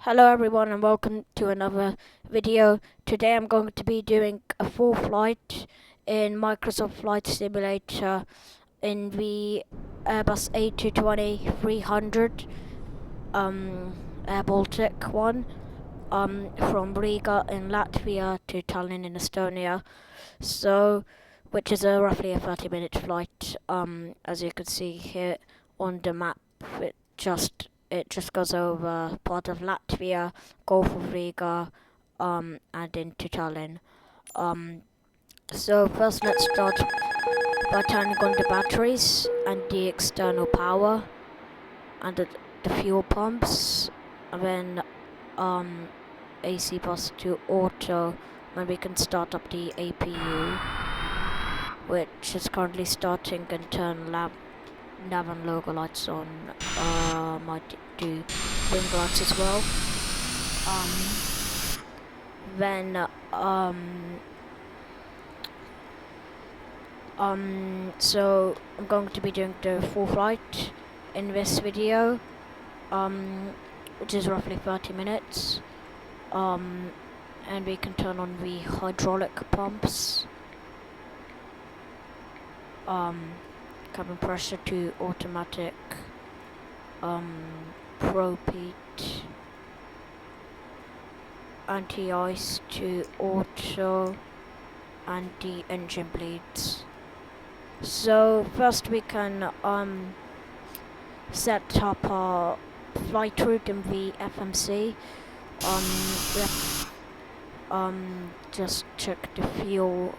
Hello everyone and welcome to another video. Today I'm going to be doing a full flight in Microsoft Flight Simulator in the Airbus A220-300 Air Baltic one from Riga in Latvia to Tallinn in Estonia. Which is roughly a 30-minute flight. As you can see here on the map, it just goes over part of Latvia, Gulf of Riga, and into Tallinn. So first let's start by turning on the batteries and the external power and the fuel pumps, and then AC bus to auto when we can start up the APU, which is currently starting, and turn nav and logo lights on. Might do wing lights as well. So I'm going to be doing the full flight in this video, which is roughly 30 minutes. And we can turn on the hydraulic pumps. Cabin pressure to automatic, propete, anti-ice to auto, and the engine bleeds. So first we can set up our flight route in the FMC. Just check the fuel.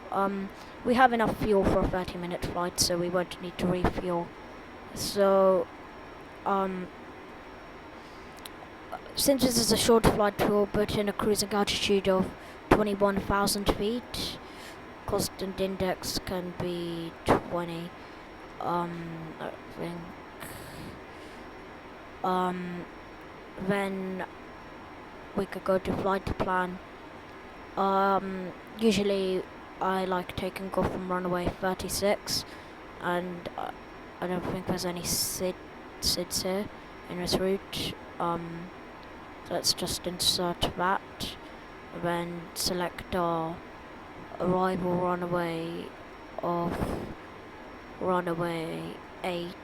We have enough fuel for a 30-minute flight, so we won't need to refuel. So, since this is a short flight, we'll put in a cruising altitude of 21,000 feet. Constant index can be 20. I think. Then we could go to flight plan. Usually I like taking off from runway 36, and I don't think there's any SIDs here in this route. So let's just insert that, then select our arrival runway of runway 8.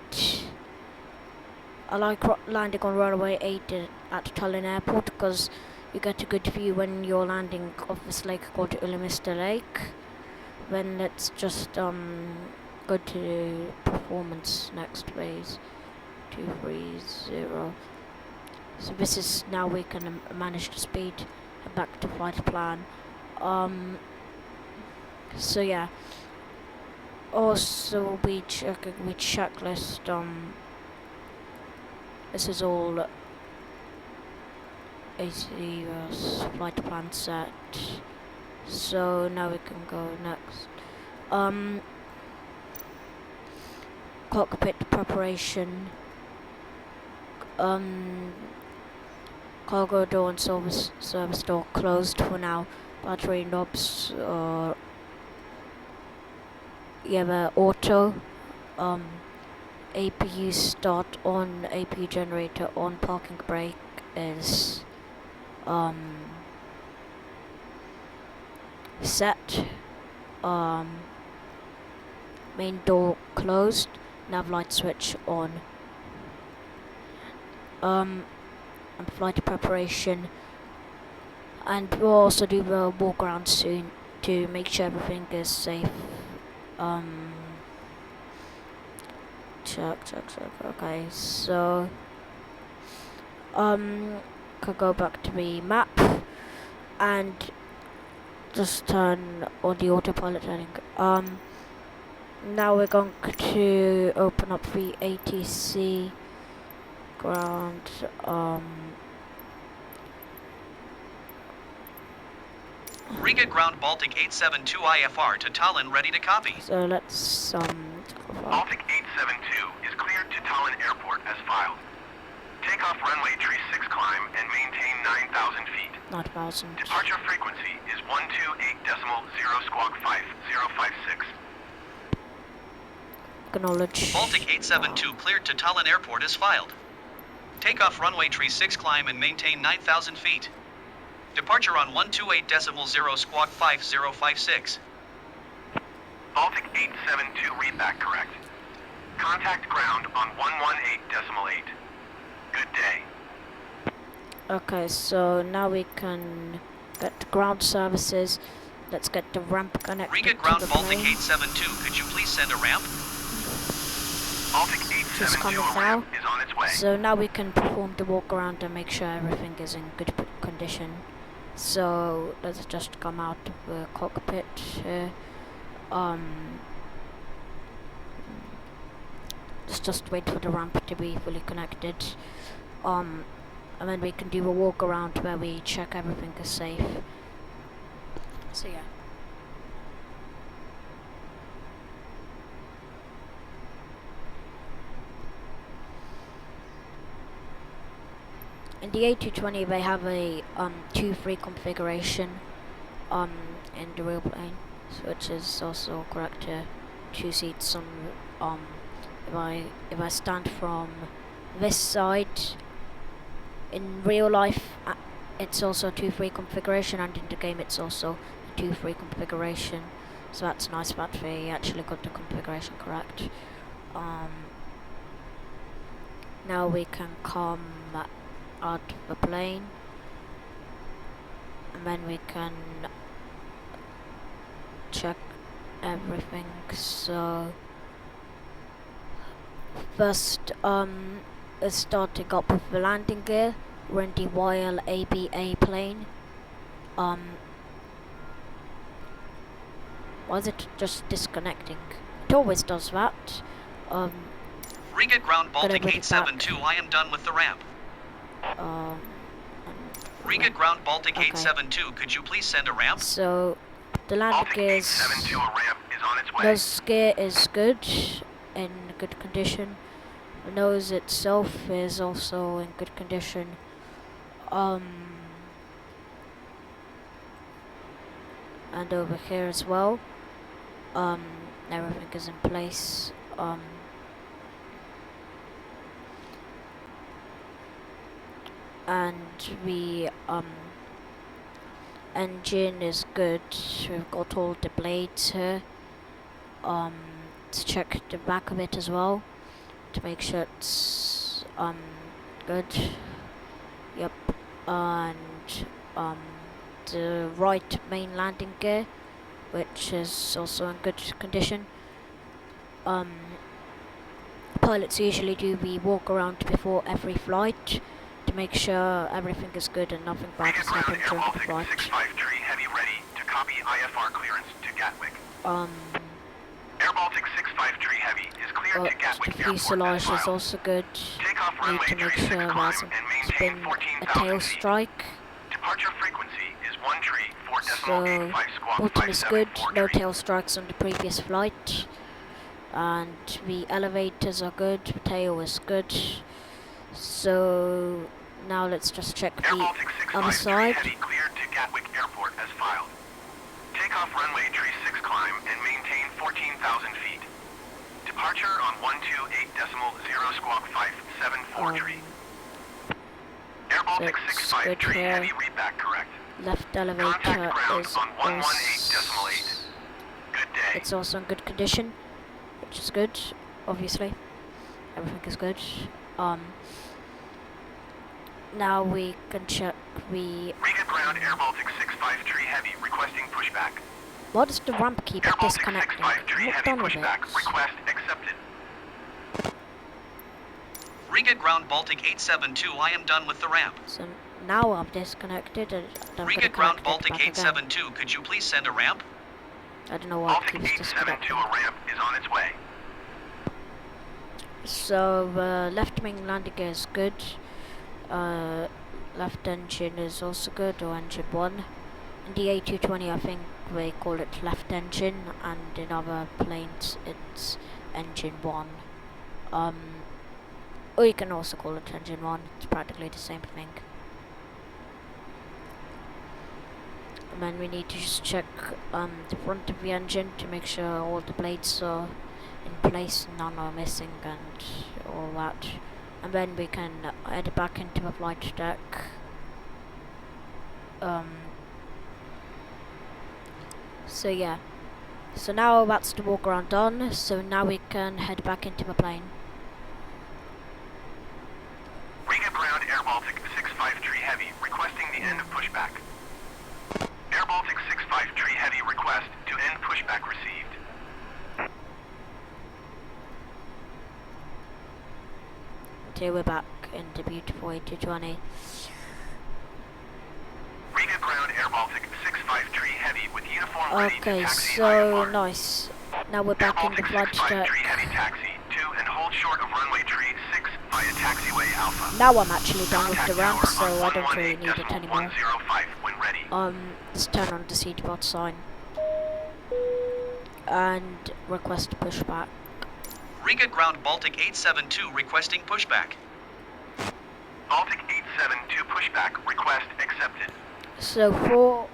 I like landing on runway 8 at Tallinn Airport because you get a good view when you're landing off this lake called Ülemiste Lake. Then let's just go to performance next phase 230. So this is now we can manage the speed and back to flight plan. So yeah. Also we'll be checking the checklist. This is all AC flight plan set. So now we can go next. Cockpit preparation. Cargo door and service door closed for now. Battery knobs they're auto. APU start on, APU generator on, parking brake is set. Main door closed, nav light switch on. And flight preparation, and we'll also do the walk around soon to make sure everything is safe. Check. Okay, so could go back to the map and just turn on the autopilot setting. Now we're going to open up the ATC ground. Riga ground Baltic 872 IFR to Tallinn, ready to copy. So let's Baltic 872 is cleared to Tallinn Airport as filed. Takeoff runway 36 climb and maintain 9,000 feet. 9,000. Departure frequency is 128.0 squawk 5056. Acknowledge. Baltic 872 cleared to Tallinn Airport is filed. Takeoff runway 36 climb and maintain 9,000 feet. Departure on 128.0 squawk 5056. Baltic 872 readback correct. Contact ground on 118.8. Good day. Okay, so now we can get the ground services. Let's get the ramp connected Riga to ground the Baltic plane. 872, could you please send a ramp? Baltic Just 872 coming ramp now. is on its way. So now we can perform the walk around and make sure everything is in good condition. So let's just come out of the cockpit here. Let's just wait for the ramp to be fully connected. And then we can do a walk around where we check everything is safe. So yeah. In the a220 they have a 2-3 configuration in the real plane, which is also correct here. 2 seats on if I stand from this side, in real life it's also a 2-3 configuration, and in the game it's also a 2-3 configuration. So that's nice that they actually got the configuration correct. Now we can come out of the plane, and then we can check everything. So first is starting up with the landing gear. We're in the YLABA plane. Why is it just disconnecting? It always does that. Riga ground Baltic bring it 872, I am done with the ramp. Riga ground Baltic Okay. 872, could you please send a ramp? So the landing Baltic gear 872 ramp is on its way. nose gear is good, in good condition. The nose itself is also in good condition. And over here as well. Everything is in place. And the engine is good. We've got all the blades here. Let's check the back of it as well to make sure it's good. Yep. And the right main landing gear, which is also in good condition. Pilots usually do the walk around before every flight to make sure everything is good and nothing bad Riga has ground happened Air during the Baltic flight. 653 heavy ready to copy IFR clearance to Gatwick. Air Baltic 653 heavy is cleared to The Gatwick Airport fuselage as is filed. also good. Takeoff Need runway to make 36 sure there climb hasn't and maintain been a 14,000 tail feet. strike. Departure frequency is 1 tree So 4.85 squawk bottom is good, 574 no tree. tail strikes on the previous flight. And the elevators are good, the tail is good. So now let's just check Air the Baltic other 653 side. heavy cleared to Gatwick Airport as filed. Takeoff runway 36 climb and maintain 14,000 feet. Departure on 128.0 squawk 574 tree. Air Baltic Looks 653 good here. heavy readback correct. Left elevator Contact ground is on 118.8. Good day. it's also in good condition, which is good, obviously. Everything is good. Now we can check the... Riga ground Air Baltic 653 heavy requesting pushback. What does the ramp keep Air Baltic disconnecting? 653 What heavy done with it? pushback request accepted. Riga ground Baltic 872, I am done with the ramp. So now I've disconnected and I'm Riga gonna ground connect it Baltic back again. 872, could you please send a ramp? I don't know why it Baltic keeps 872 disconnecting. a ramp is on its way. So left main landing gear is good. Left engine is also good, or engine 1. In the A220 I think they call it left engine, and in other planes it's engine 1. Or you can also call it engine 1, it's practically the same thing. And then we need to just check the front of the engine to make sure all the blades are in place, none are missing and all that. and then we can head back into the flight deck. So yeah, so now that's the walk around done, so now we can head back into the plane. Riga ground Air Baltic 653 Heavy requesting the end of pushback. Air Baltic 653 Heavy request to end pushback received. Okay, we're back in the beautiful a220. Riga ground Air Baltic 653 Heavy with uniform ready to Okay, taxi so IFR. nice. Now we're Air back in the Baltic flight deck. 653 Heavy taxi to and hold short of runway tree 6 via taxiway Alpha. Now I'm actually done with Contact the ramp, tower so on I don't really need it anymore. 118.105 when ready. Let's turn on the seatbelt sign and request pushback. Riga ground Baltic 872 requesting pushback. Baltic 872 pushback request accepted. So for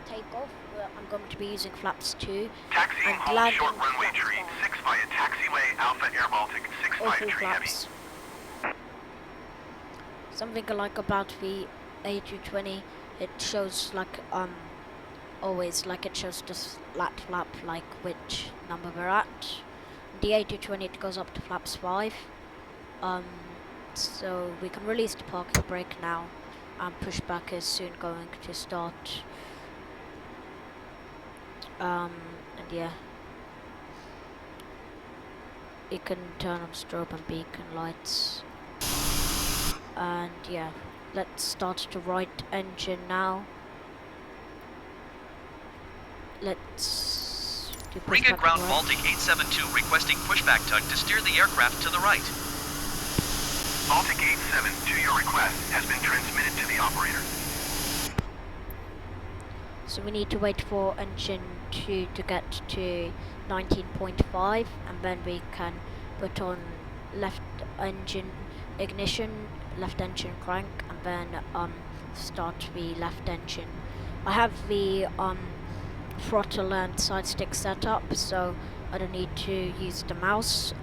takeoff, I'm going to be using flaps 2 Taxiing and hold landing short runway flaps tree 5. 6 via taxiway Alpha Air Baltic All 3 653 Heavy. flaps. Something I like about the A220, it shows like always like it shows just flat flap like which number we're at. The A220 it goes up to flaps 5. So we can release the parking brake now, and pushback is soon going to start. And yeah, you can turn on strobe and beacon lights. And yeah, let's start the right engine now. Let's do Riga pushback ground right. Baltic 872 requesting pushback tug to steer the aircraft to the right. Baltic 872, your request has been transmitted to the operator. So we need to wait for engine 2 to get to 19.5, and then we can put on left engine ignition, left engine crank, and then start the left engine. I have the throttle and side stick set up, so I don't need to use the mouse.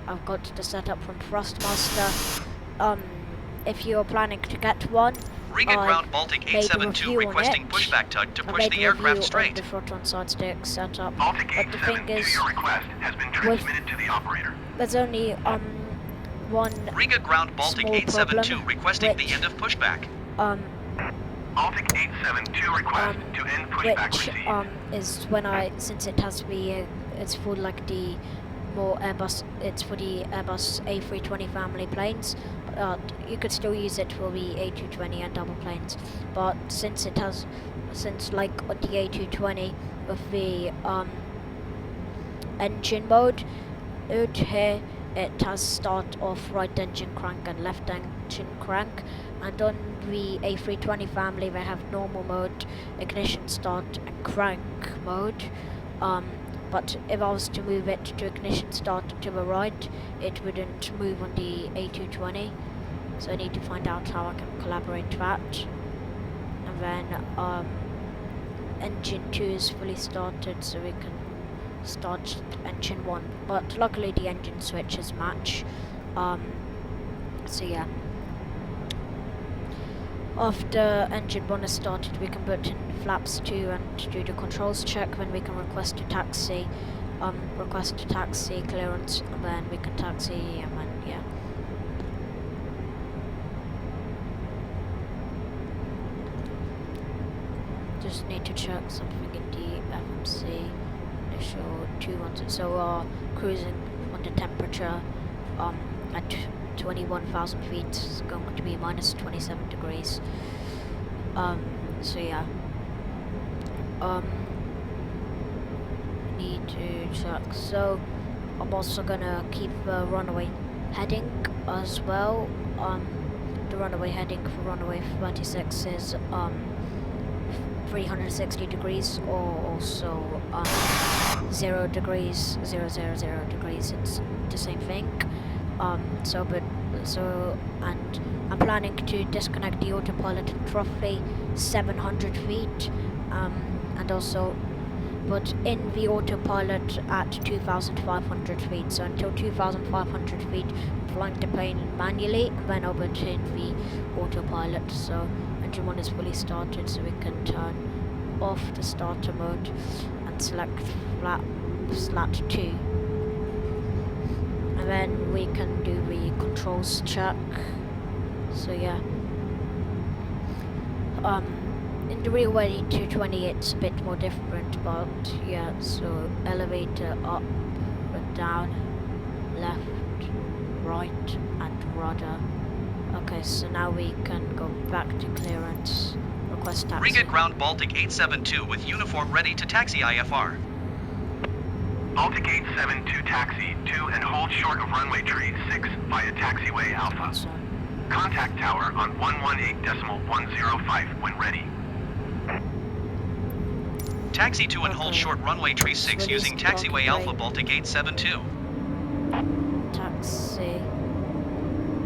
I've got the setup from Thrustmaster. If you're planning to get one, Riga I ground Baltic made a 872 review on requesting it. pushback tug to I push made the a aircraft review straight. on the throttle and side stick setup. Baltic But the thing 872, is, your request has been transmitted to the operator. there's only one Riga ground Baltic small 872 problem, requesting which the end of pushback. Baltic 872 request to end pushback which received. is when since it has the it's for like the more Airbus, it's for the Airbus A320 family planes, but you could still use it for the A220 and double planes. But since like on the A220 with the engine mode here, it has start off right engine crank and left engine crank, and on the A320 family they have normal mode, ignition start and crank mode. But if I was to move it to ignition start to the right, it wouldn't move on the A220. So I need to find out how I can collaborate that. And then engine 2 is fully started, so we can start engine 1. But luckily the engine switches match. So yeah. After engine 1 is started, we can put in flaps 2 and do the controls check. Then we can request a taxi, clearance, and then we can taxi, and then yeah. Just need to check something in the FMC. Initial 212. So cruising on the temperature at 21,000 feet is going to be minus 27 degrees. So yeah. Need to check. So I'm also gonna keep the runway heading as well. The runway heading for runway 36 is 360 degrees, or also 0 degrees, 000 degrees. It's the same thing. And I'm planning to disconnect the autopilot at roughly 700 feet, and also but in the autopilot at 2,500 feet. So until 2,500 feet, flying the plane manually, and then over to the autopilot. So engine 1 is fully started, so we can turn off the starter mode and select slat 2. And then we can do the controls check. So yeah. In the real way, a220 it's a bit more different, but yeah, so elevator up and down, left, right, and rudder. Okay, so now we can go back to clearance, request taxi. Riga ground Baltic 872 with uniform ready to taxi IFR. Baltic 872 taxi to and hold short of runway tree 6 via taxiway Alpha. So, Contact tower on 118.105 when ready. Taxi to and hold Okay. short runway tree 6 Release using to taxiway Baltic Alpha Eight. Baltic 872. taxi.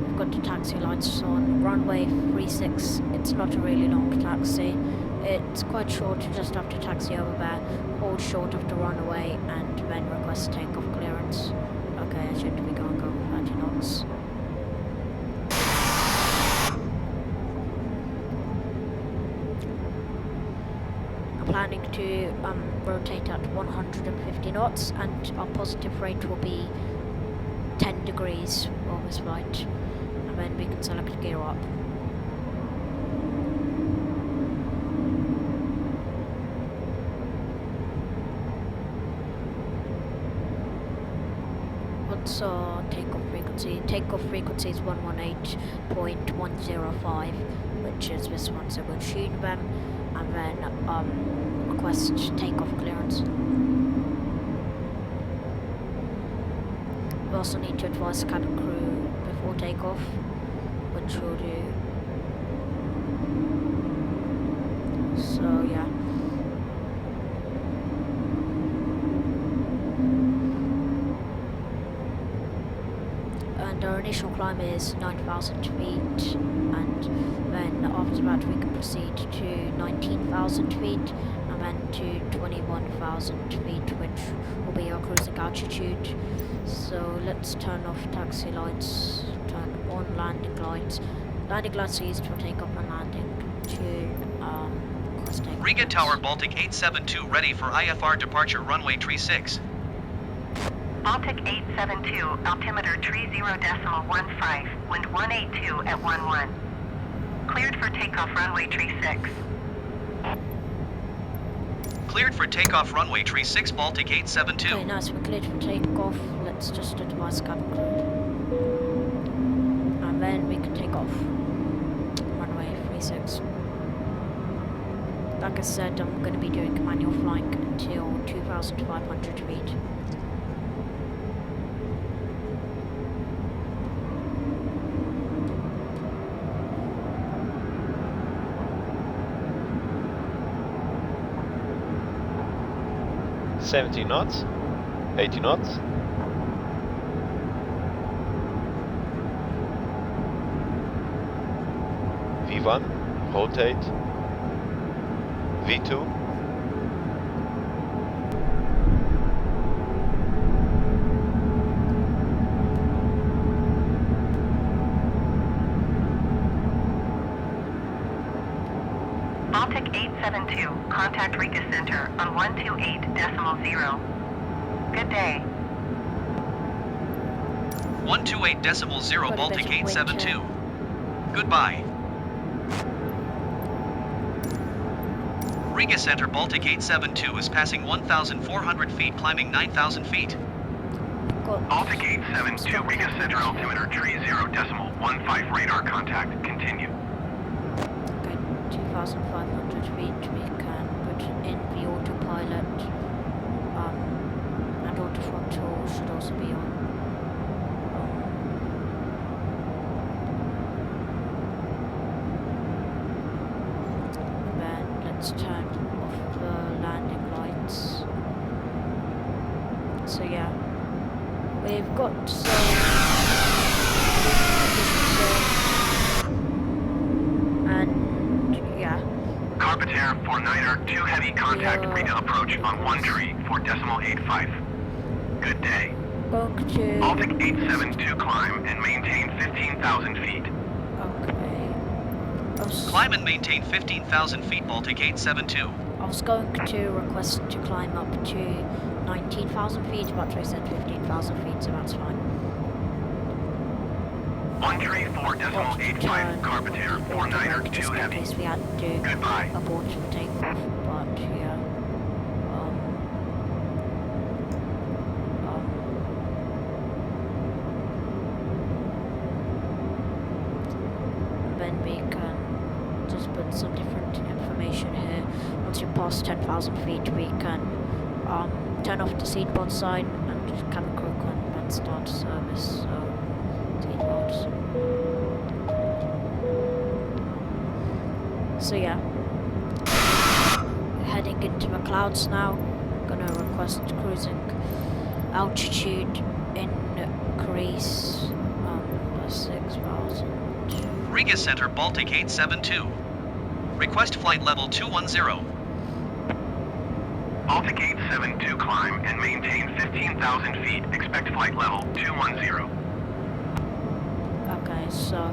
We've got the taxi lights on. Runway 36. It's not a really long taxi. It's quite short, you just have to taxi over there, hold short of the runway, and then request takeoff clearance. Okay, I should be going over 30 knots. I'm planning to rotate at 150 knots, and our positive rate will be 10 degrees on this flight, and then we can select gear up. What's our takeoff frequency? Takeoff frequency is 118.105, which is this one, so we'll tune them and then request takeoff clearance. We also need to advise the cabin crew before takeoff, which we'll do. So yeah. And our initial climb is 9,000 feet, and then after that we can proceed to 19,000 feet, and then to 21,000 feet, which will be our cruising altitude. So let's turn off taxi lights, turn on landing lights. Landing lights are used for takeoff and landing to request takeoff. Riga Tower Baltic 872 ready for IFR departure runway tree 6. Baltic 872, altimeter 30.15, wind 182 at 11. Cleared for takeoff runway tree 6. Cleared for takeoff runway tree 6 Baltic 872. Okay, nice, we're cleared for takeoff. Let's just advise cabin crew. And then we can take off. Runway 36. Like I said, I'm going to be doing manual flying until 2,500 feet. $70 knots, 80 knots. V1, rotate. V2. Baltic 872, contact Riga Center on 128.0. Good day. 128.0 Got a Baltic bit of wind 872. here. Goodbye. Riga Center Baltic 872 is passing 1,400 feet, climbing 9,000 feet. Got Baltic 872, Riga Center altimeter 30.15 radar contact. Continue. okay, 2,500 feet. We can put in the autopilot, and auto throttle should also be on. Then let's turn off the landing lights. So yeah, we've got some and yeah, Carpet Carpenter 49er, 2 heavy contact Yeah. Riga approach on 13.85. Good day. Going to... Baltic 872 climb and maintain 15,000 feet. Okay. Climb and maintain 15,000 feet, Baltic 872. I was going to request to climb up to 19,000 feet, but they said 15,000 feet, so that's fine. 134.85 Carpenter 49er, 2 Just in heavy. case we had to Goodbye. abort the takeoff, but yeah. Then we can just put some different information here. Once you pass 10,000 feet, we can turn off the seatbelt sign and cabin crew can then start service. So, seatbelts. So yeah, heading into the clouds now. Gonna request cruising altitude increase by 6,000. Riga Center, Baltic 872. Request flight level 210. Baltic 872 climb and maintain 15,000 feet. Expect flight level 210. Okay, so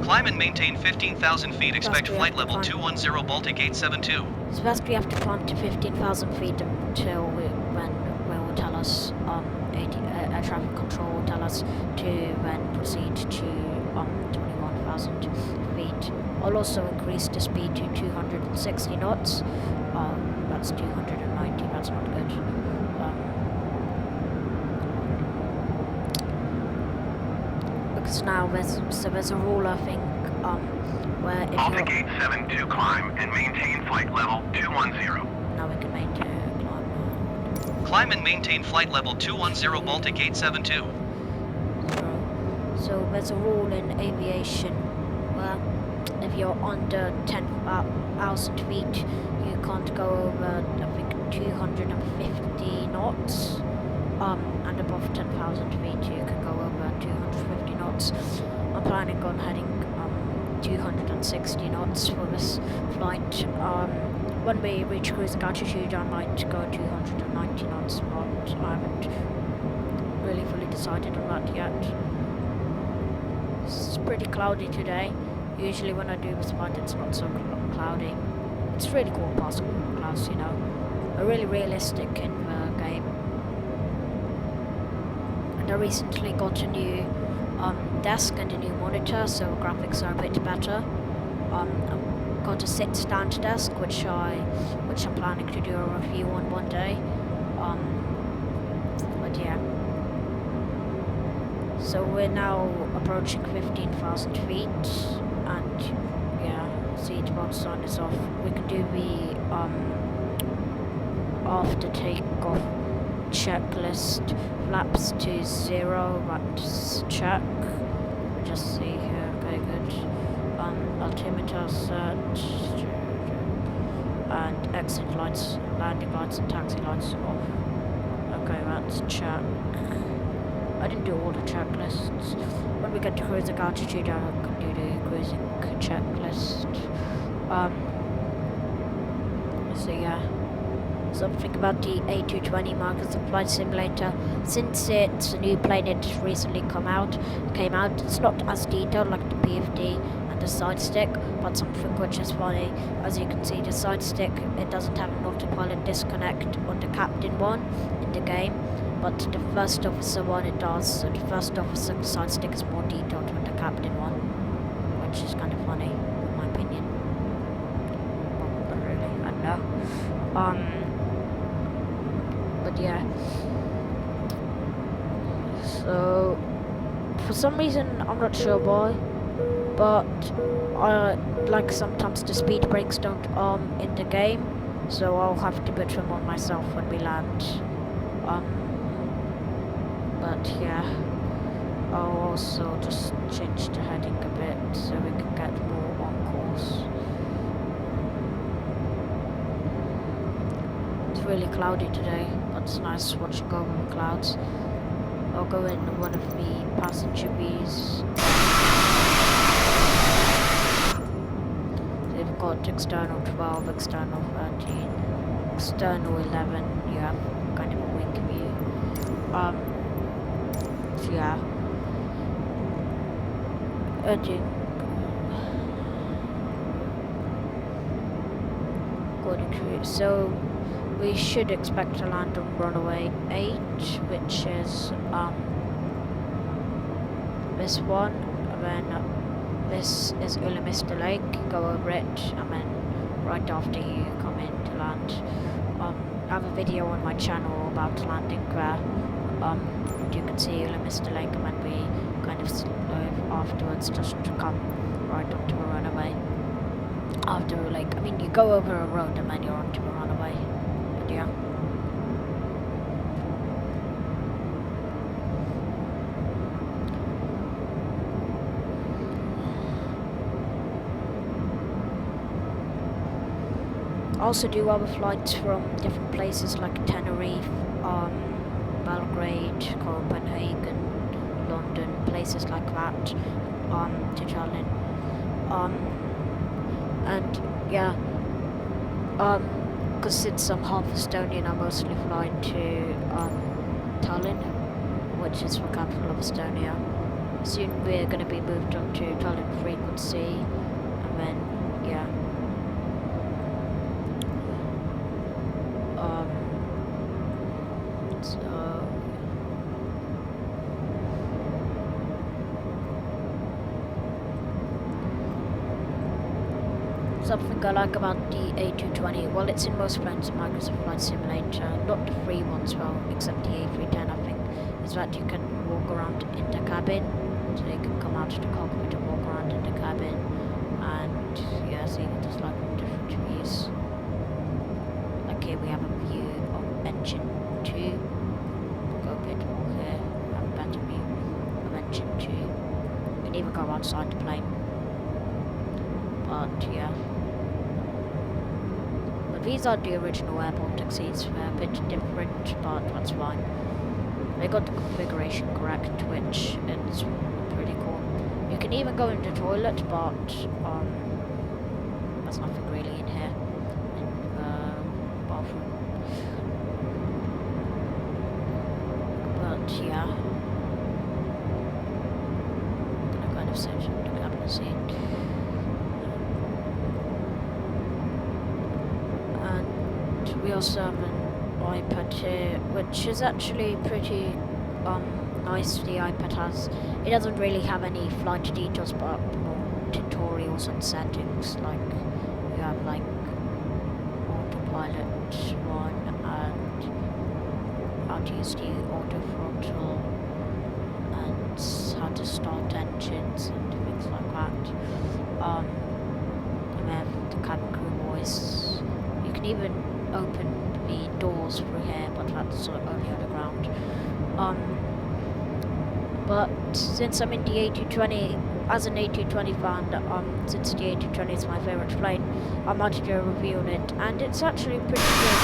Climb and maintain 15,000 feet. Expect we have flight to level climb. 210, Baltic 872. first we have to climb to 15,000 feet until when will tell us air traffic control will tell us to then proceed to 21,000 feet. I'll also increase the speed to 260 knots. That's 290. That's not good. Because now there's a rule I think where if Baltic you're 872 climb and maintain flight level 210. now we can maintain climb. Climb and maintain flight level 210, Baltic 872. So there's a rule in aviation where if you're under 10,000 feet, you can't go over, I think, 250 knots. And above 10,000 feet, you can go over 250 knots. I'm planning on heading 260 knots for this flight. When we reach cruising altitude, I might go 290 knots, but I haven't really fully decided on that yet. It's pretty cloudy today. Usually when I do this flight, it's not so cloudy. It's really cool past clouds, you know. Are really realistic in the game. And I recently got a new desk and a new monitor, so the graphics are a bit better. I've got a sit-stand desk, which I'm planning to do a review on one day. But yeah. So we're now approaching 15,000 feet, and yeah, seatbelt sign is off. We can do the after takeoff checklist. Flaps to 0, that's check. Just see here, okay, good. Altimeter set, and exit lights, landing lights and taxi lights off. Okay, that's check. I didn't do all the checklists. When we get to cruising altitude, I can do the cruising checklist. So yeah. Something about the a220 Microsoft Flight Simulator. Since it's a new plane, it recently came out. It's not as detailed like the PFD and the side stick, but something which is funny. As you can see, the side stick, it doesn't have an autopilot disconnect on the captain one in the game, but the first officer one it does. So the first officer side stick is more detailed than the captain one, which is kind of funny, in my opinion. Well, not really, I don't know. But yeah. So for some reason, I'm not sure why, but like sometimes the speed brakes don't in the game, so I'll have to put them on myself when we land. But yeah, I'll also just change the heading a bit so we can get more on course. It's really cloudy today, but it's nice watching over the clouds. I'll go in one of the passenger Bs. They've got got external 12, external 13, external 11. You have kind of a wing view. So yeah. So we should expect to land on runway 8, which is this one, and then this is Ulamista Lake. Go over it, and then right after you come in to land. I have a video on my channel about landing there. You can see Ulamista Lake, and then we kind of afterwards just to come right onto a runway. After, like, I mean, you go over a road and then you're onto a runway. But yeah. Also do other flights from different places like Tenerife, Belgrade, Copenhagen, London, places like that, to Tallinn. And yeah, because since I'm half Estonian, I mostly fly to Tallinn, which is the capital of Estonia. Soon we're going to be moved on to Tallinn frequency, and then yeah. Something I like about the A220, well, it's in most planes in Microsoft Flight Simulator, not the free ones, well, except the A310, I think, is that you can walk around in the cabin, so you can come out of the cockpit and walk around in the cabin, and yeah, so you can just like different views. Like here we have a view of engine 2, go a bit more here, have a better view of engine 2, you can even go outside the plane, but yeah. These are the original airport taxis, they're a bit different, but that's fine. They got the configuration correct, which is pretty cool. You can even go in the toilet, but there's nothing really in here, in the bathroom. But yeah, I'm gonna kind of search the cabin seat. We also have an iPad here, which is actually pretty nice. The iPad has, it doesn't really have any flight details, but more tutorials and settings. Like you have like autopilot one and how to use the auto throttle and how to start engines and things like that. And we have the cabin crew voice. You can even open the doors through here, but that's only on the ground. But since I'm in the A220, as an A220 fan, since the A220 is my favourite plane, I might do a review on it, and it's actually pretty good.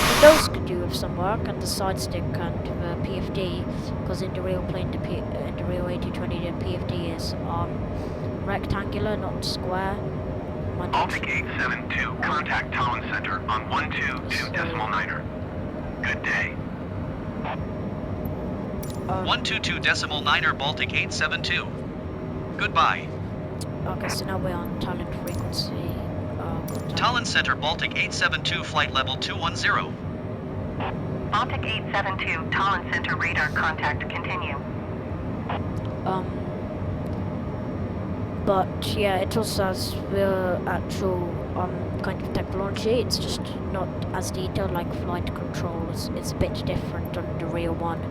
The nose could do with some work, and the side stick and the PFD, because in the real plane, in the real A220, the PFD is rectangular, not square. Baltic 872, contact Tallinn Center on 122.9er. Good day. 122.9er Baltic 872. Goodbye. Okay, so now we're on Tallinn frequency. Tallinn Center Baltic 872 flight level 210. Baltic 872, Tallinn Center radar contact continue. But yeah, it also has the actual kind of technology. It's just not as detailed like flight controls. It's a bit different on the real one,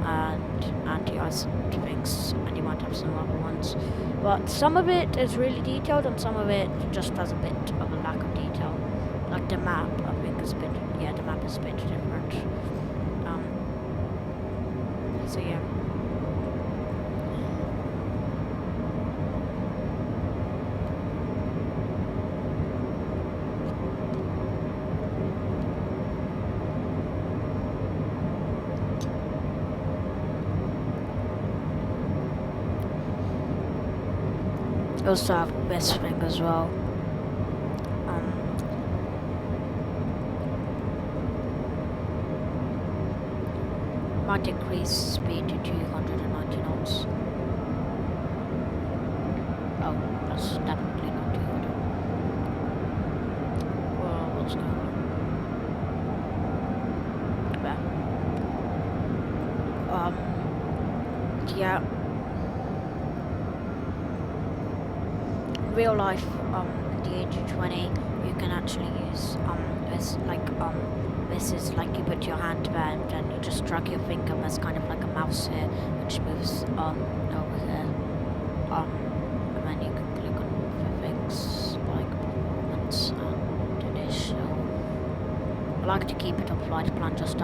and anti-ice and things, and you might have some other ones. But some of it is really detailed, and some of it just has a bit of a lack of detail. Like the map, I think is a bit, yeah, the map is a bit different. So yeah. Also have this thing as well. might increase speed to 290 knots. Oh, that's definitely not 200. Well, what's going on? Yeah. In real life, the a220, you can actually use this is like you put your hand there and then you just drag your finger. There's kind of like a mouse here which moves over here. And then you can click on the things like performance and initial. I like to keep it on flight plan just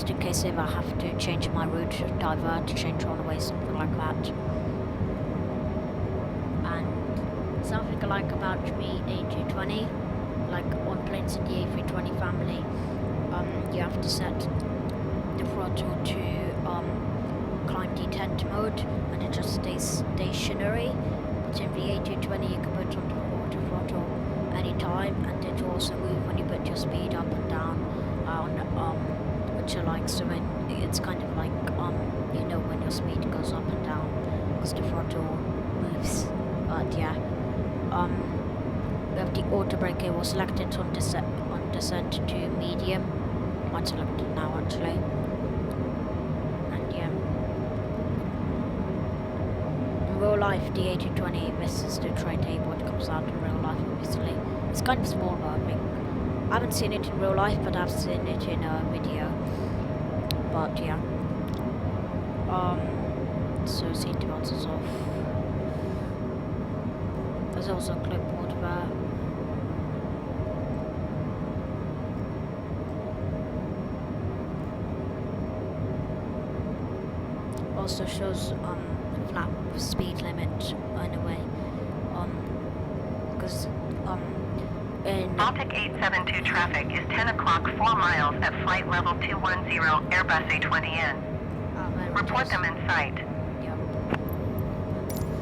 in case if I have to change my route, divert, change runway, something like that. And something I like about the a220, like on planes in the A320 family, you have to set the throttle to climb detent mode, and it just stays stationary. But in the a220, you can put on the auto throttle anytime, and it will also move when you put your speed up and down which I like. So when it's kind of like you know when your speed goes up and down because the throttle moves. But yeah, we have the auto brake here. We'll select it on descent to medium. Might select it now actually. And yeah, in real life the a220, this is the tray table. It comes out in real life obviously. It's kind of small though, I think. I haven't seen it in real life, but I've seen it in a video. But yeah. So seat belts is off. There's also a clipboard there. Also shows flat speed limit in a way. Because in Baltic 872 traffic is 10 o'clock 4 miles at flight level 210 Airbus A20N. Report them in sight. Yeah.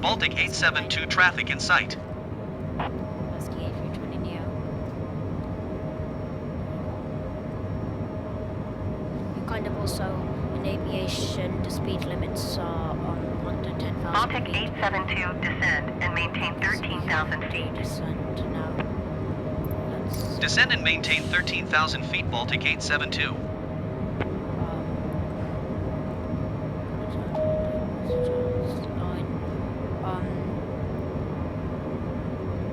Baltic 872 traffic in sight. That's the A320 Neo. You kind of also, in aviation, the speed limits are under 10,000 Baltic feet. 872 descend and maintain 13,000 feet. Descend now. Let's Descend and maintain 13,000 feet, Baltic 872.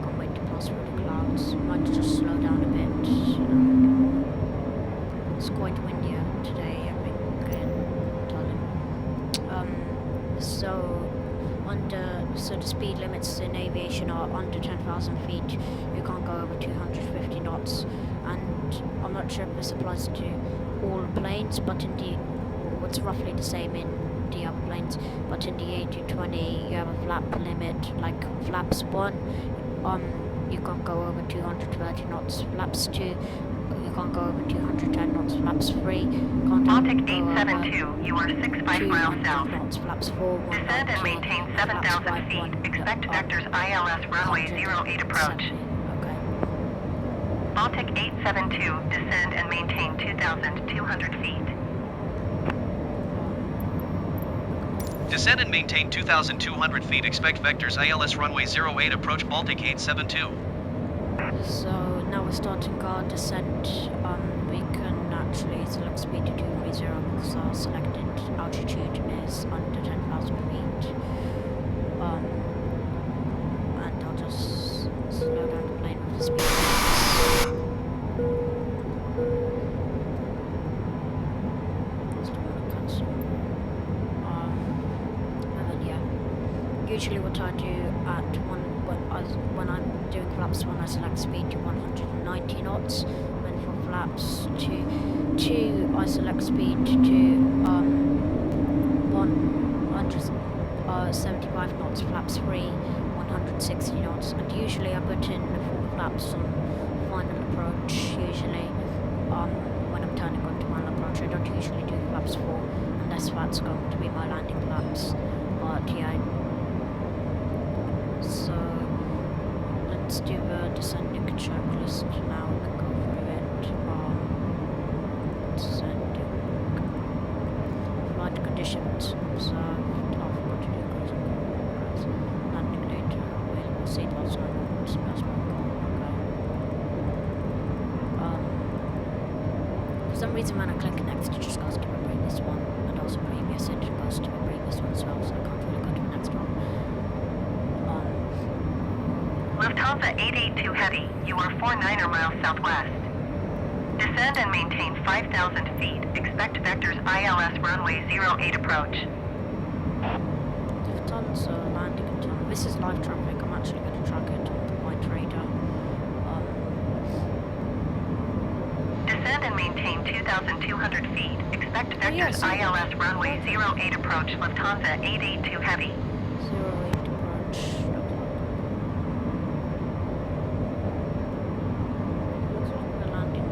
can't wait to pass through the clouds. Might just slow down a bit. It's quite windy today, I think, in Tallinn. So the speed limits in aviation are under 10,000 feet. You can't go over 250 knots. And I'm not sure if this applies to all planes, but it's roughly the same in the other planes. But in the A220, you have a flap limit, like flaps 1. You can't go over 230 knots. Flaps 2, you can't go over 210 knots. Flaps 3, can't Baltic go over 872, you are 65 miles 200 south. knots. Flaps 4, Descend and maintain 7,000 feet. Expect vectors ILS runway 08 approach. Okay. Baltic 872, descend and maintain 2,200 feet. Descend and maintain 2,200 feet. Expect vectors ILS runway 08 approach Baltic 872. So now we're starting our descent. We can actually select speed to 230 because our selected altitude is under 10,000 feet. And I'll just slow down the plane with the speed limits. Still want to cancel. And then yeah. Usually what I do when I'm doing flaps 1, I select speed to 190 knots. Then for flaps 2, I select speed to 175 knots. Flaps 3, 160 knots. And usually I put in 4 flaps on final approach. Usually when I'm turning onto final approach, I don't usually do flaps 4 unless that's going to be my landing flaps. But yeah. So let's do the descending checklist now. We can go through it. Descending. conditions observed. I forgot to do cruising controls. Landing data available. Seatbelts on. Smells like cold. For some reason when I click next it just goes to the previous one, and also previous it goes to the previous one as well, so I can't really go to the next one. Lufthansa 882 Heavy, you are 49er miles southwest. Descend and maintain 5,000 feet. Expect vectors ILS runway 08 approach. Lufthansa landing in Tallinn. This is live traffic, I'm actually going to track it on my radar. Descend and maintain 2,200 feet. Expect vectors yes. ILS runway 08 approach. Lufthansa 882 Heavy. 08 approach. Looks like we're landing.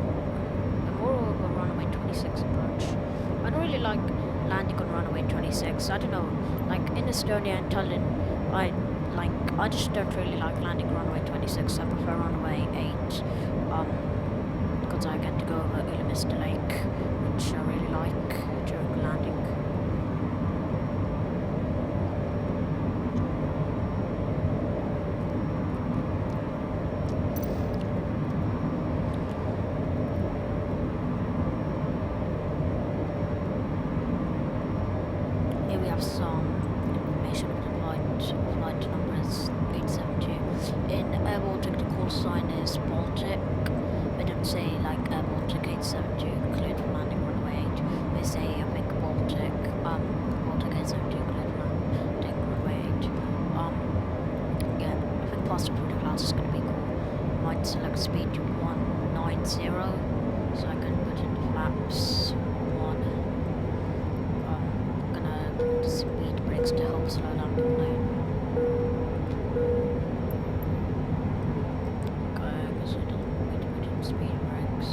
And moreover, runway 26 approach. I don't really like landing on runway 26. I don't know. Like in Estonia and Tallinn, I just don't really like landing on runway 26. I prefer runway 8. Because I get to go over Ülemiste Lake, which I really like during landing. Here we have some information of the flight number is 872. In Air Baltic the call sign is Baltic. They don't say like Air Baltic 872 cleared for landing runway 8. They say I think Baltic 872 cleared for landing runway 8. Yeah, I think faster through the clouds is gonna be cool. Might select speed to 190 so I can put in the flaps 1. I'm gonna put the speed brakes to help slow down the plane. Speed brakes.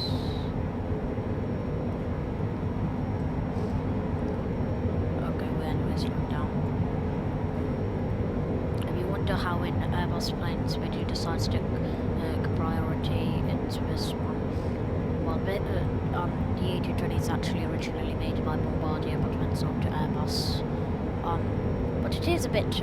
Okay, we're anyways slowed down. If you wonder how in Airbus planes we do decide to take priority, it's this one. Well, the a220 is actually originally made by Bombardier, but went sold to Airbus. But it is a bit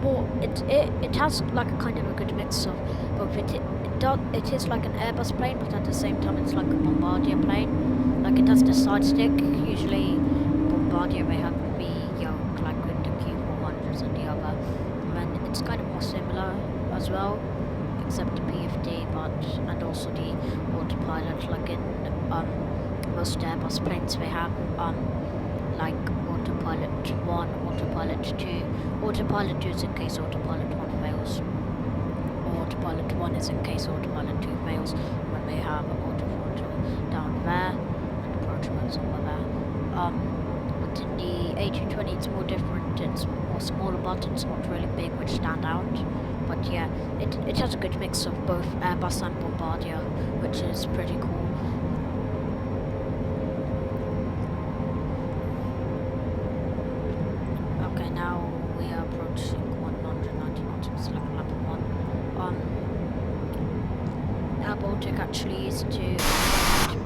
more. It has like a kind of a good mix of both. It is like an Airbus plane, but at the same time it's like a Bombardier plane. Like it has the side stick. Usually Bombardier may have the yoke like with the Q400s and the other. And then it's kind of more similar as well, except the PFD, and also the autopilot. Like in most Airbus planes they have like autopilot 1, autopilot 2. Autopilot 2 is in case autopilot 1 fails. Autopilot 1 is in case autopilot 2 fails, when they have autothrottle down there and approach modes over there. But in the a220 it's more different, it's more smaller buttons, not really big, which stand out. But yeah, it has a good mix of both Airbus and Bombardier, which is pretty cool. Okay, now we are approaching 190 knots, select lap 1. Air Baltic actually used to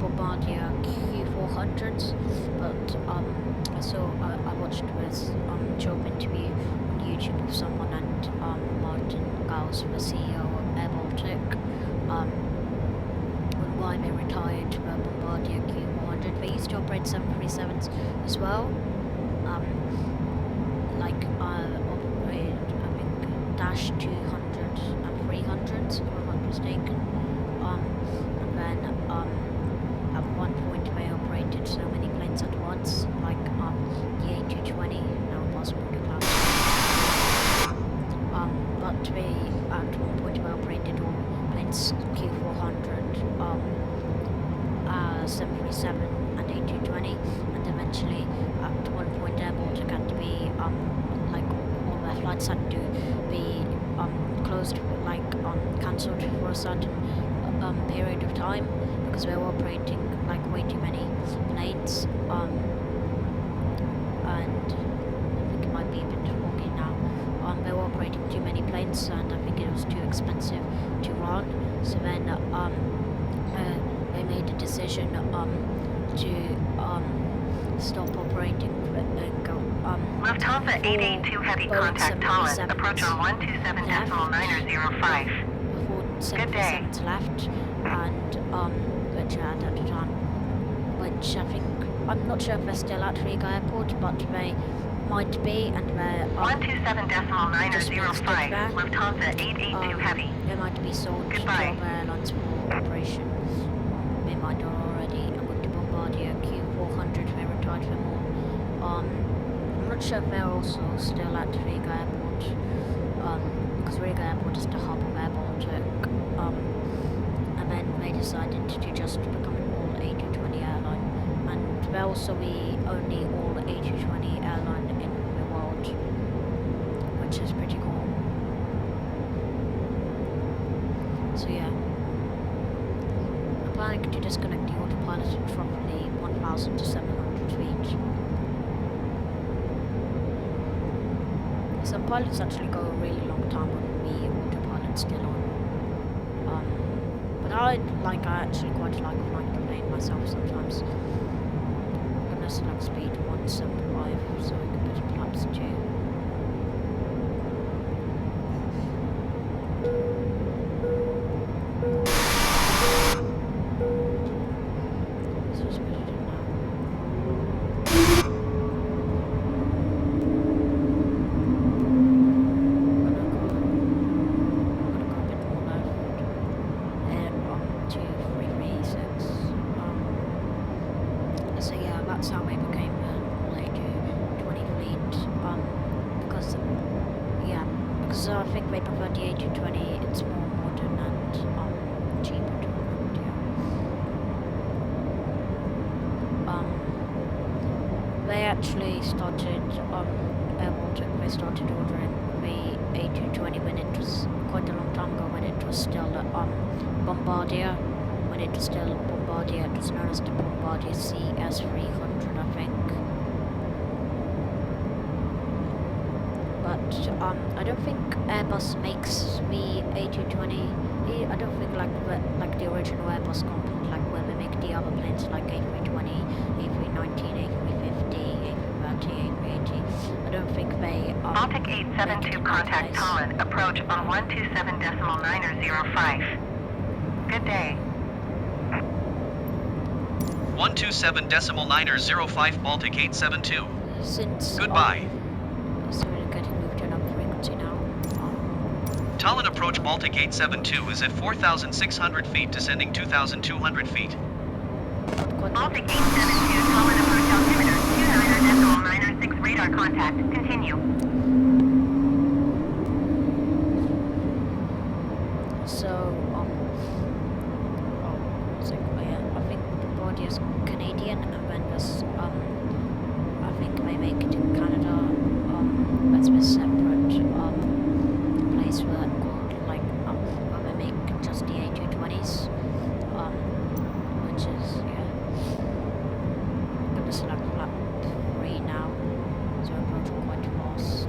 Bombardier Q400s, but I watched this job interview on YouTube with someone, and Martin Gauss, the CEO of Air Baltic, why they retired the Bombardier Q400. They used to operate 737s as well. Operated, I think, Dash 200 and 300s, if I'm not mistaken. And then at one point they operated so many planes at once, like the a220, now possible to class. But they at one point they operated all planes Q400, 737 and a220, and eventually at one point Air Baltic had to be like all their flights had to be closed, like cancelled for a certain period of time, because they were operating like way too many planes, and I think it might be a bit foggy now. They were operating too many planes, and I think it was too expensive to run, so then they made a decision to stop operating. Lufthansa 882 Heavy, contact Tallinn. Approach on 127.905. Before Good day. 7% left, and which I had at the time, which I think, I'm not sure if they're still at Riga Airport, but they might be, and they're 127.905. Lufthansa 882 Heavy. they might be sold Goodbye. to other airlines for operations. They might have already, and with the Bombardier Q400 they retired them all. I'm not sure if they're also still at Riga Airport, because Riga Airport is the hub of Air Baltic, and then they decided to just become an all A220 airline, and they're also the only all A220 airline in the world, which is pretty cool. So yeah, I'm planning to disconnect the autopilot at roughly 1,700 feet. Some pilots actually go a really long time with the autopilot still on. But I actually quite like flying the plane myself sometimes. I'm gonna select speed 175 so I can put it flaps 2. So just put it in now. So yeah, that's how we became an all A220 fleet. Because I think they prefer the A220. It's more modern and cheaper to operate. Yeah. They actually started Air Baltic. They started ordering the A220 when it was quite a long time ago. When it was still Bombardier. When it was still Bombardier, it was known as the Bombardier CS300, I think. But I don't think Airbus makes the A220. I don't think like the original Airbus company, like where they make the other planes like A320, A319, A350, A330, A380. I don't think they. Baltic 872, contact Tallinn. Approach on 127.905. Good day. 127.905 Baltic 872. Since Goodbye. so we're getting moved to another frequency now. Tallinn approach Baltic 872 is at 4,600 feet, descending 2,200 feet. Baltic 872, Tallinn approach altimeter 29.906 radar contact. Continue. So I think Bombardier's Canadian, and then there's I think they make it in Canada. That's a separate place where called like where they make just the A220s, which is yeah. I'm gonna select flap 3 now, so I'm approaching quite fast.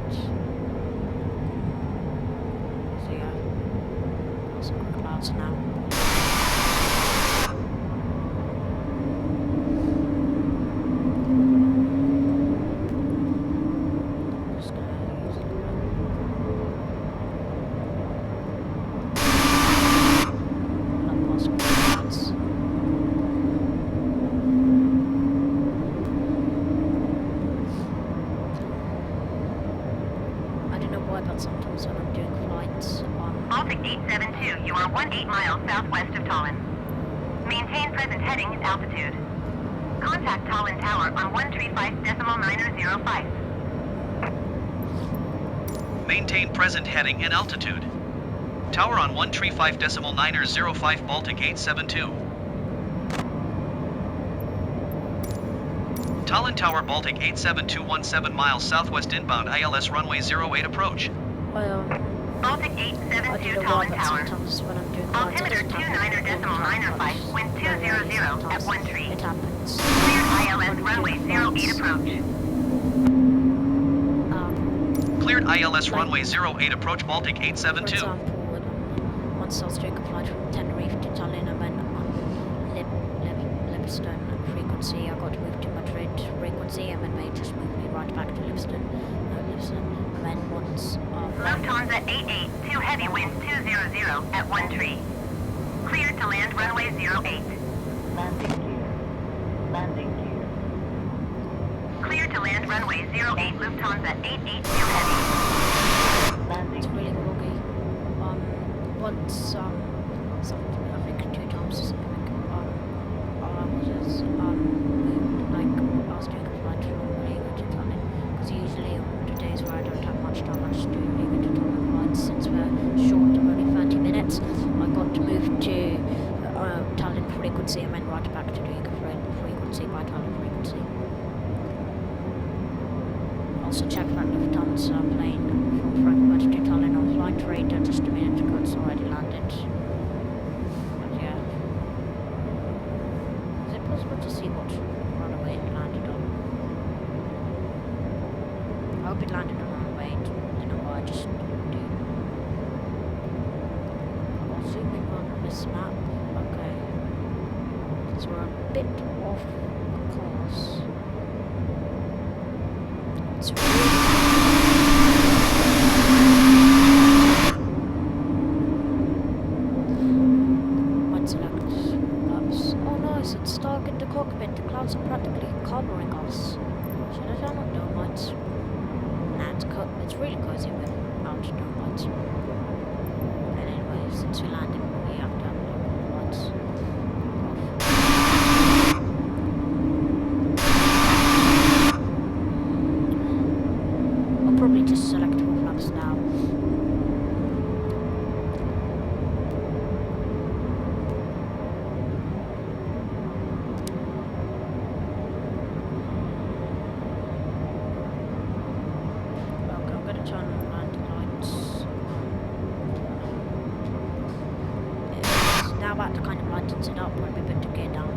So yeah, some clouds now. But sometimes when I'm doing flights Baltic 872, you are 18 miles southwest of Tallinn. Maintain present heading and altitude. Contact Tallinn Tower on 135.905. Maintain present heading and altitude. Tower on 135.905 Baltic 872. Tallinn Tower Baltic 87217 miles southwest inbound ILS runway 08 approach. well, Baltic I 872, don't know why, Tallinn but Tower. sometimes when I'm doing flights, I Altimeter just have 29.905, wind 200 at 13. it happens. Clear ILS runway 08 approach. Cleared ILS runway 08 approach Baltic For 872. example, once I was doing a flight from Tenerife to Tallinn, and then on Lipstone frequency frequency. I got to move to Madrid frequency, and then they just moved me right back to Lisbon. And then once Lufthansa 882 heavy wind 200 at 13. Cleared to land runway 08. Landing gear. Landing gear. Cleared to land runway 08 Lufthansa 882 heavy. Landing it's really gear. foggy. Once something I think 2 times or something. I was just like I was doing a flight from Riga to Tallinn, because usually on the days where I don't have much time, I just do Riga to Tallinn flights. Since we're short of only 30 minutes, I got to move to Tallinn frequency and then right back to Riga frequency by Tallinn frequency. Also check that Lufthansa plane from Frankfurt to Tallinn on flight radar just a minute ago. It's already landed. But yeah. Is it possible to see what runway it landed on? I hope it landed on runway 8. I don't know why I just do. I'll zoom in on this map. Okay. So we're a bit off course. It's really might select maps. Oh nice, it's dark in the cockpit. The clouds are practically covering us. Should I turn on dome lights? Nah, it's really cozy without dome lights. And anyway, since we landed, we have to have dome lights off. I'll probably just select all flaps now. Okay, I'm gonna turn on landing lights. Now that kind of lightens it up when we put the gear down.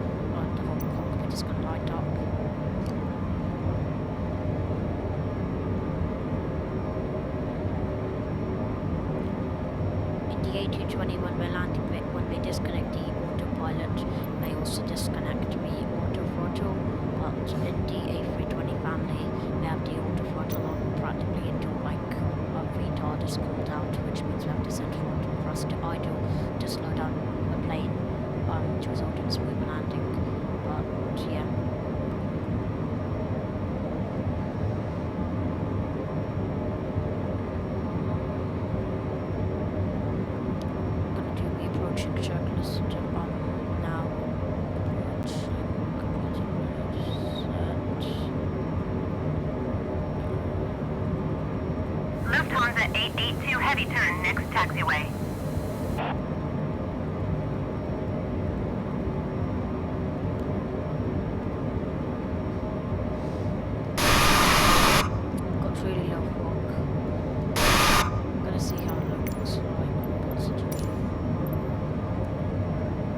The whole cockpit is gonna light up. In the a220 when we're landing, when we disconnect the autopilot, they also disconnect the auto throttle, but in the A320 family, we have the auto throttle on practically until like a retard is called out, which means we have to set throttle for us to idle to slow down the plane, to result in smooth landing. But yeah. Gonna do the approaching checklist now. Lufthansa 882 heavy turn next taxiway. Got really low fog. I'm gonna see how it looks like passenger.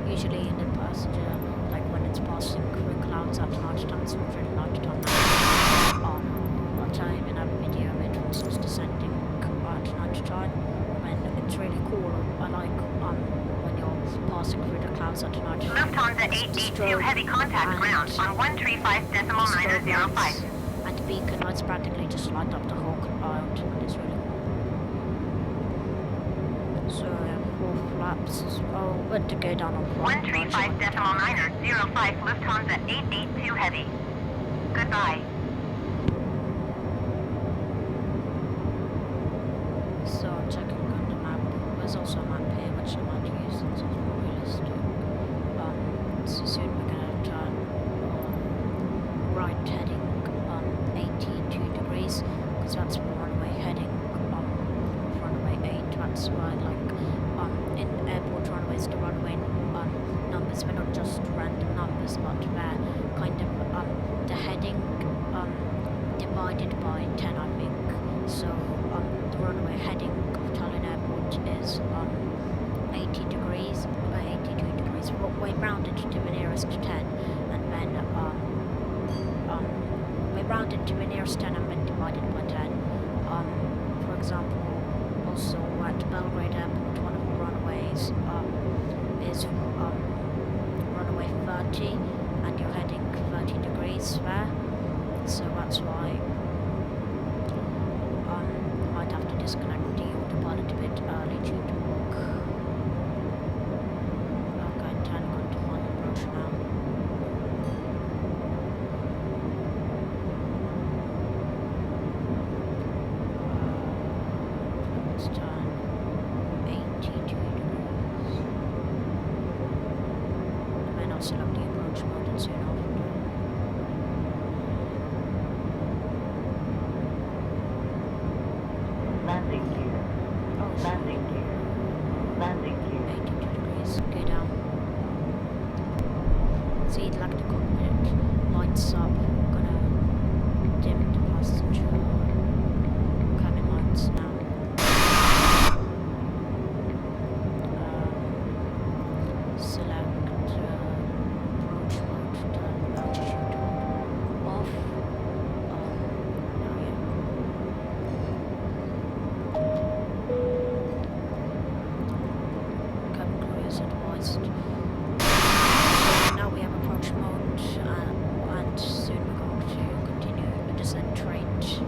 Usually in the passenger, like when it's passing through clouds at night time, it's not really night time now. But I even have a video of it once I was descending at night time, and it's really cool. I like when you're passing through the clouds at night. Lufthansa 882 heavy contact ground on 135.905. And the beacon lights practically just light up the whole cloud, and it's really cool. So 4 flaps. Oh, but to go down on 135.905 Lufthansa 882 heavy. Goodbye. So I'm checking on the map. There's also a map here which I might use since it's more realistic. So soon we're gonna turn right heading 82 degrees, because that's the runway heading runway 8. That's why like in airport runways the runway numbers were not just random numbers, but they're kind of the heading divided by 10 I think. So the runway heading of Tallinn Airport is 82 degrees. We rounded to the nearest 10, and then we rounded to the nearest 10 and then divided by 10. For example, also at Belgrade Airport, one of the runways is runway 30, and you're heading 30 select the approach mode and soon after. Landing gear. Oh, Landing gear. Landing gear. 82 degrees. Go down. See, like the cockpit lights up. Gonna dim the passenger cabin lights now. Select approach mode, turn altitude off. Now yeah. Cabin crew is advised. So now we have approach mode, and soon we're going to continue the descent rate.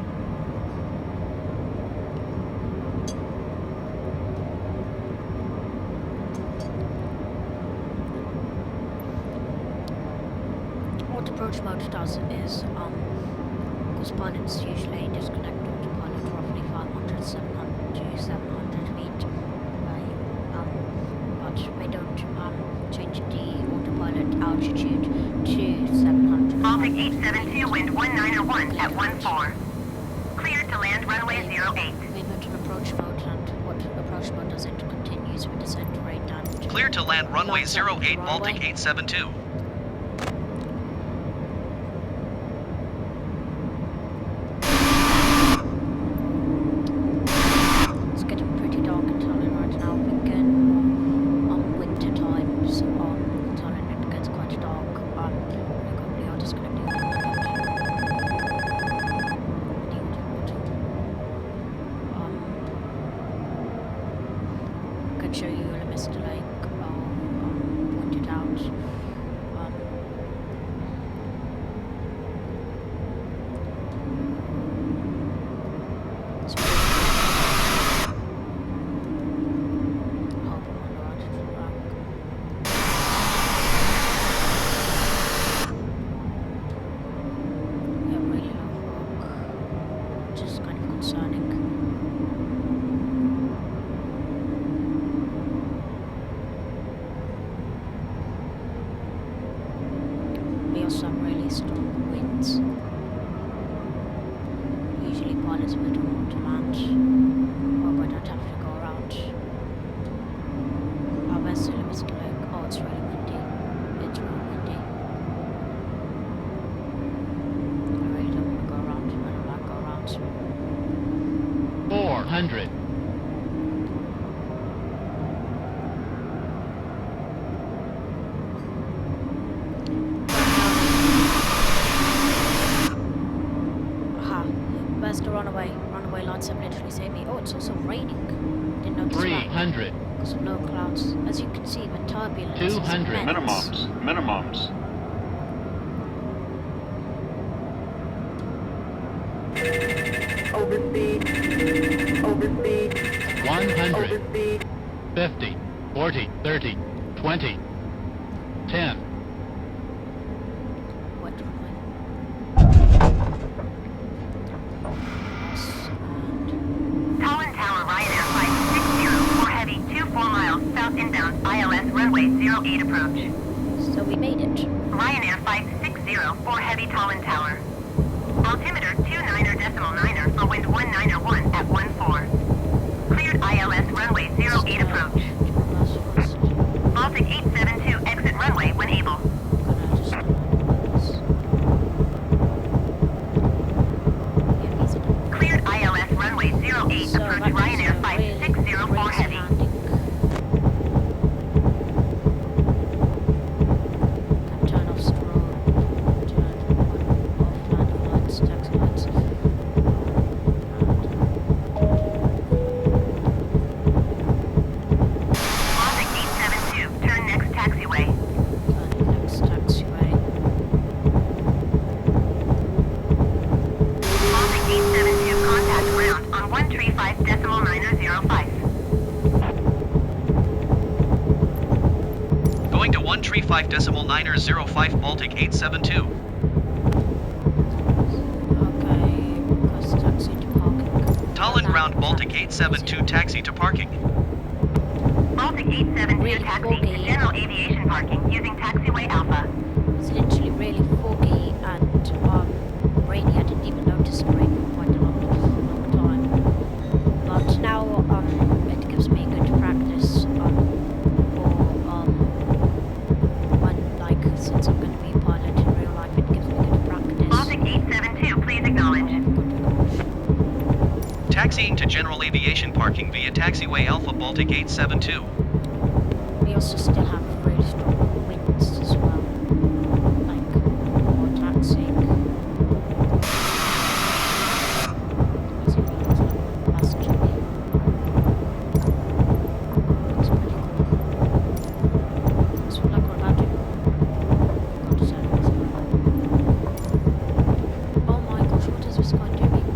What approach mode does is, because pilots usually disconnect autopilot roughly 500, 700 to 700 feet away, but we don't change the autopilot altitude to 700. Baltic 872, wind 191 at 14. Cleared to land runway 08. We put an approach mode, and what approach mode does, it continues with descent rate and Clear to land runway Lines up the 08 Baltic runway. 872. It's getting pretty dark in Tallinn right now. Again, winter times in Tallinn it gets quite dark. Probably I'll disconnect the I could show you a Mr. Lake. Point it out. It's pretty hope I'm on the right track. Yeah, really low rock, which is kind of concerning. We also have really strong winds. Usually pilots would want to land, or we don't have to go around. Oh, where's the Mr. Lake? Oh, it's really windy. It's really windy. I really don't want to go around. I don't like go around. 400. Aha. Where's the runaway? Runaway lights have literally saved me. Oh, it's also raining. Didn't notice that. 300. Because of low clouds. As you can see, the turbulence is 200. immense. Minimums. Overspeed. Overspeed. 100. Overspeed. 50. 40. 30. 20. 10. What runway? Yes, and Tallinn Tower, Ryanair 560 for heavy 24 miles south inbound ILS runway 08 approach. so we made it. Ryanair 560 for heavy Tallinn Tower. Altimeter 29er for wind 191 at 14. Cleared ILS runway 08 approach. Baltic 872 exit runway when able. Gonna just yeah, easy done. Cleared ILS runway 08 So approach that was Ryanair a 560 for great heavy. landing. And turn off strobe. Turn off landing lights, taxi lights. Baltic 872 turn next taxiway. Turn next taxiway. Baltic 872 contact ground on 135.905. Going to 135.905 Baltic 872. Okay, request taxi to parking. Tallinn ground Baltic 872 taxi to parking. Baltic Baltic 872 really taxi foggy. to general aviation parking using taxiway Alpha. It's literally really foggy and rainy. I didn't even notice the rain for quite a long time. But now it gives me good practice for when, like, since I'm going to be a pilot in real life, it gives me good practice. Baltic 872, please acknowledge. Taxiing to general aviation parking via taxiway Alpha Baltic 872. We also still have really strong winds as well, like for taxiing. As you can see, that's Jimmy. It's pretty cool. So like we're about to go to service. Oh my gosh, what is this guy doing?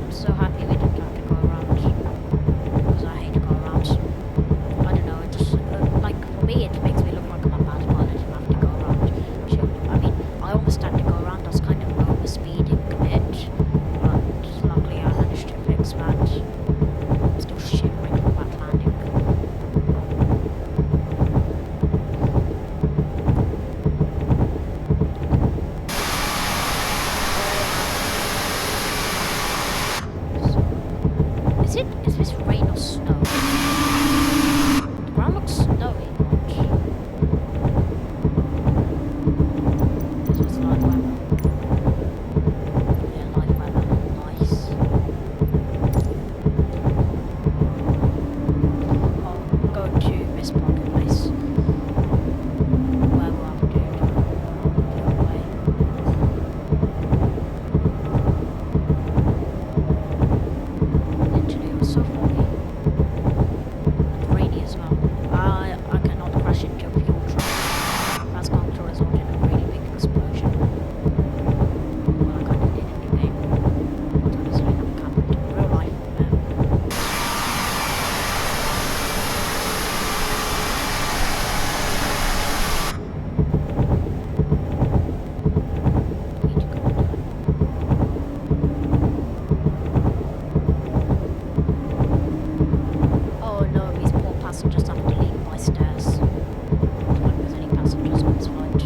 I'm so happy we didn't have to go around. Because I hate to go around. I don't know, it just, like, for me, it makes me look like I'm a bad pilot if I have to go around. I mean, I almost had to go around, I was kind of over speeding a bit, but luckily I managed to fix that. I'm still shivering from that landing. Is this rain or snow? The ground looks snowy, but this was light weather. Yeah, light weather, nice. I'll go to this parking place where we'll have to do the other way. Literally, it was so foggy and rainy as well. I cannot crash into a fuel truck. That's going to result in a really big explosion. Well, I kind of did in the game, but obviously never happened in real life. Need to go down. Oh no, these poor passengers have to leave by stairs. I don't think there's any passengers on this flight.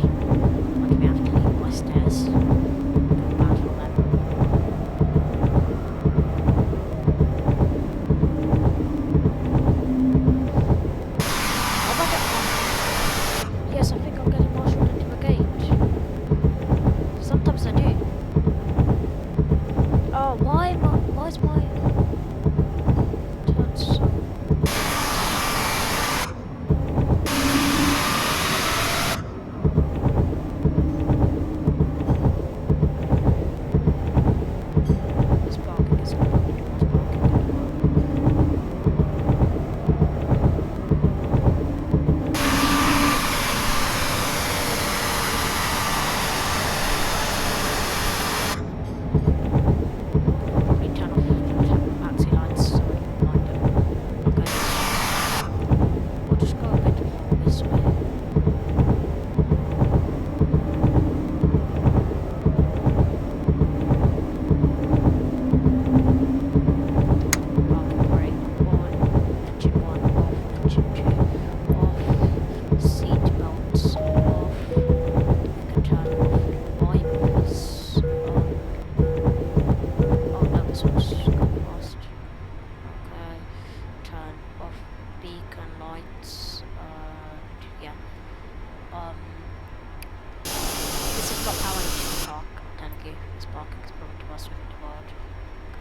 But we have to leave by stairs. Feel bad for them. How about that one? Yes, I think I'm getting marshaled into the gate. Sometimes I do. Oh, why is my turn so... This parking is not too much parking anymore. Probably turn off the taxi lights so I can blind them. Okay. We'll just go a bit more this way. Parking brake on, engine 1 off, engine 2 off, seat belts off, we can turn off wipers on. Oh no, this one's gone past. Okay, turn off beacon lights, yeah. This is not how I usually park, I'm telling you. This parking is probably the worst one in the world.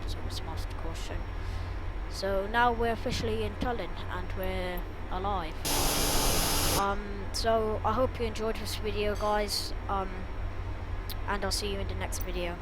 So it's must caution. So now we're officially in Tallinn and we're alive. So I hope you enjoyed this video, guys. And I'll see you in the next video.